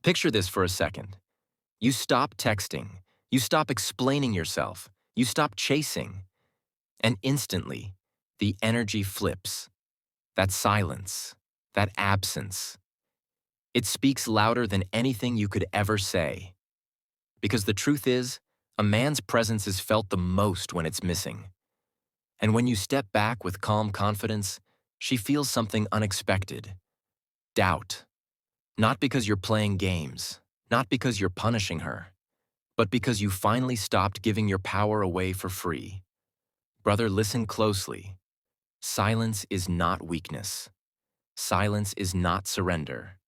Picture this for a second. You stop texting, you stop explaining yourself, you stop chasing, and instantly, the energy flips. That silence, that absence. It speaks louder than anything you could ever say. Because the truth is, a man's presence is felt the most when it's missing. And when you step back with calm confidence, she feels something unexpected. Doubt. Not because you're playing games, not because you're punishing her, but because you finally stopped giving your power away for free. Brother, listen closely. Silence is not weakness. Silence is not surrender.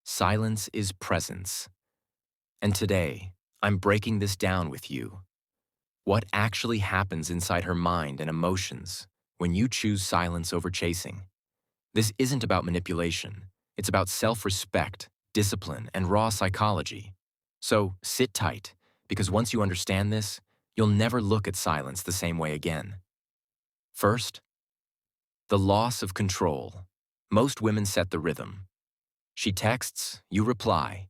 Silence is presence. And today, I'm breaking this down with you. What actually happens inside her mind and emotions when you choose silence over chasing? This isn't about manipulation. It's about self-respect, discipline, and raw psychology. So sit tight, because once you understand this, you'll never look at silence the same way again. First, the loss of control. Most women set the rhythm. She texts, you reply.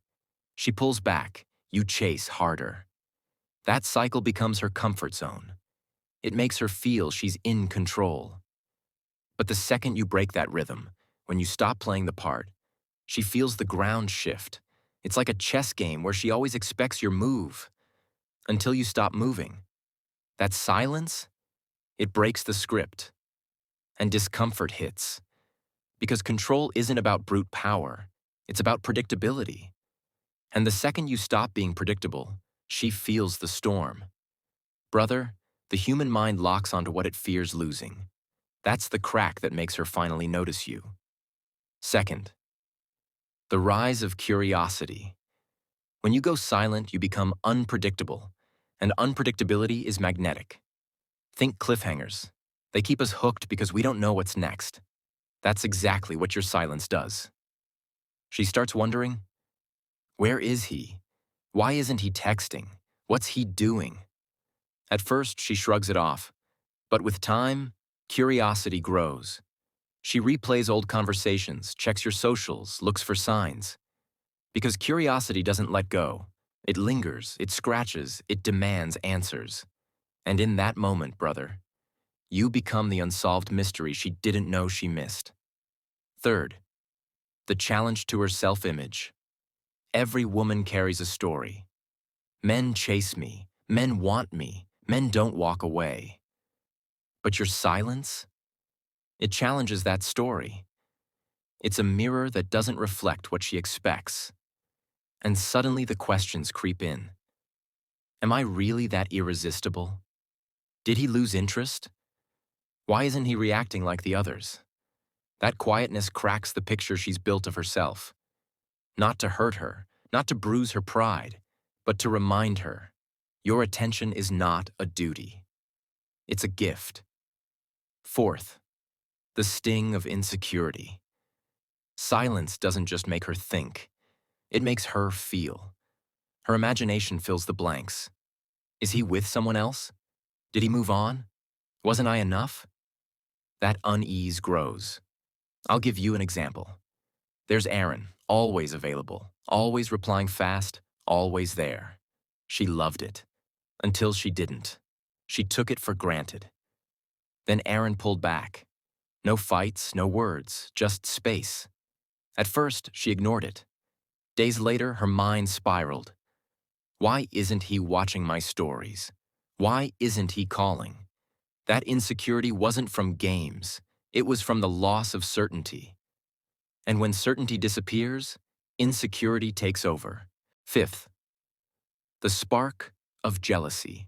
She pulls back, you chase harder. That cycle becomes her comfort zone. It makes her feel she's in control. But the second you break that rhythm, when you stop playing the part, she feels the ground shift. It's like a chess game where she always expects your move until you stop moving. That silence, it breaks the script. And discomfort hits. Because control isn't about brute power, it's about predictability. And the second you stop being predictable, she feels the storm. Brother, the human mind locks onto what it fears losing. That's the crack that makes her finally notice you. Second, the rise of curiosity. When you go silent, you become unpredictable, and unpredictability is magnetic. Think cliffhangers. They keep us hooked because we don't know what's next. That's exactly what your silence does. She starts wondering, where is he? Why isn't he texting? What's he doing? At first, she shrugs it off, but with time, curiosity grows. She replays old conversations, checks your socials, looks for signs. Because curiosity doesn't let go. It lingers, it scratches, it demands answers. And in that moment, brother, you become the unsolved mystery she didn't know she missed. Third, the challenge to her self-image. Every woman carries a story. Men chase me, men want me, men don't walk away. But your silence? It challenges that story. It's a mirror that doesn't reflect what she expects. And suddenly the questions creep in. Am I really that irresistible? Did he lose interest? Why isn't he reacting like the others? That quietness cracks the picture she's built of herself. Not to hurt her, not to bruise her pride, but to remind her, your attention is not a duty. It's a gift. Fourth, the sting of insecurity. Silence doesn't just make her think, it makes her feel. Her imagination fills the blanks. Is he with someone else? Did he move on? Wasn't I enough? That unease grows. I'll give you an example. There's Erin, always available, always replying fast, always there. She loved it. Until she didn't. She took it for granted. Then Erin pulled back. No fights, no words, just space. At first, she ignored it. Days later, her mind spiraled. Why isn't he watching my stories? Why isn't he calling? That insecurity wasn't from games. It was from the loss of certainty. And when certainty disappears, insecurity takes over. Fifth, the spark of jealousy.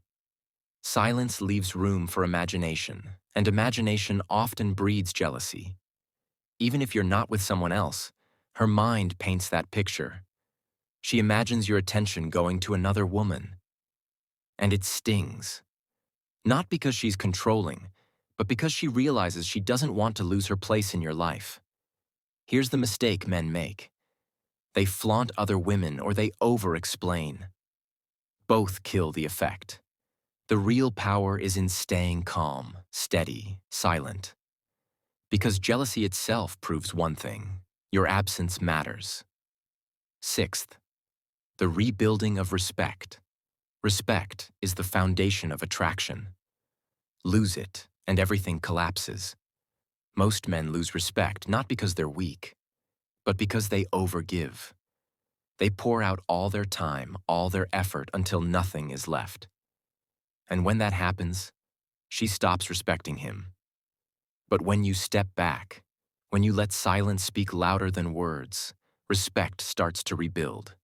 Silence leaves room for imagination, and imagination often breeds jealousy. Even if you're not with someone else, her mind paints that picture. She imagines your attention going to another woman. And it stings. Not because she's controlling, but because she realizes she doesn't want to lose her place in your life. Here's the mistake men make. They flaunt other women or they over-explain. Both kill the effect. The real power is in staying calm, steady, silent. Because jealousy itself proves one thing: your absence matters. Sixth, The rebuilding of respect. Respect is the foundation of attraction. Lose it, and everything collapses. Most men lose respect not because they're weak, but because they overgive. They pour out all their time, all their effort until nothing is left. And when that happens, she stops respecting him. But when you step back, when you let silence speak louder than words, respect starts to rebuild.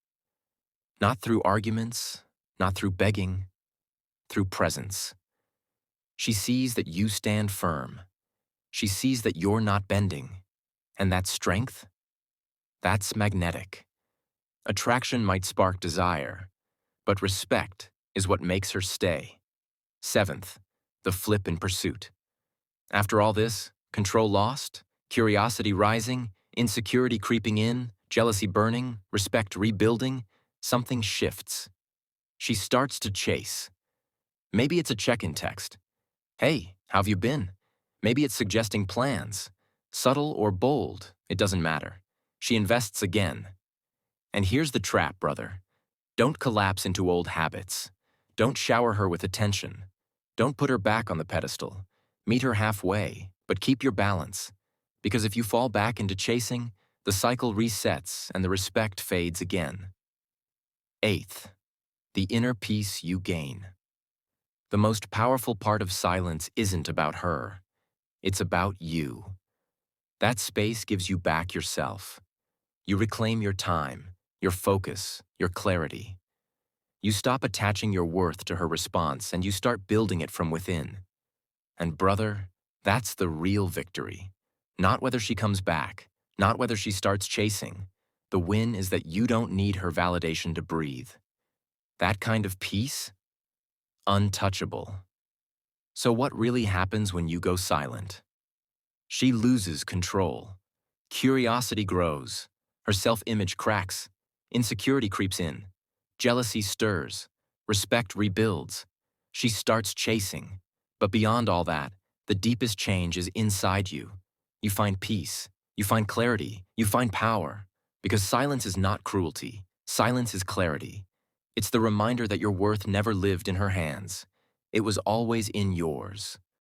Not through arguments, not through begging, through presence. She sees that you stand firm. She sees that you're not bending. And that strength? That's magnetic. Attraction might spark desire, but respect is what makes her stay. Seventh, the flip in pursuit. After all this, control lost, curiosity rising, insecurity creeping in, jealousy burning, respect rebuilding, something shifts. She starts to chase. Maybe it's a check-in text. Hey, how have you been? Maybe it's suggesting plans. Subtle or bold, it doesn't matter. She invests again. And here's the trap, brother. Don't collapse into old habits. Don't shower her with attention. Don't put her back on the pedestal. Meet her halfway, but keep your balance. Because if you fall back into chasing, the cycle resets and the respect fades again. Eighth, the inner peace you gain. The most powerful part of silence isn't about her. It's about you. That space gives you back yourself. You reclaim your time, your focus, your clarity. You stop attaching your worth to her response and you start building it from within. And brother, that's the real victory. Not whether she comes back, not whether she starts chasing. The win is that you don't need her validation to breathe. That kind of peace? Untouchable. So what really happens when you go silent? She loses control. Curiosity grows. Her self-image cracks. Insecurity creeps in. Jealousy stirs. Respect rebuilds. She starts chasing. But beyond all that, the deepest change is inside you. You find peace. You find clarity. You find power. Because silence is not cruelty. Silence is clarity. It's the reminder that your worth never lived in her hands. It was always in yours.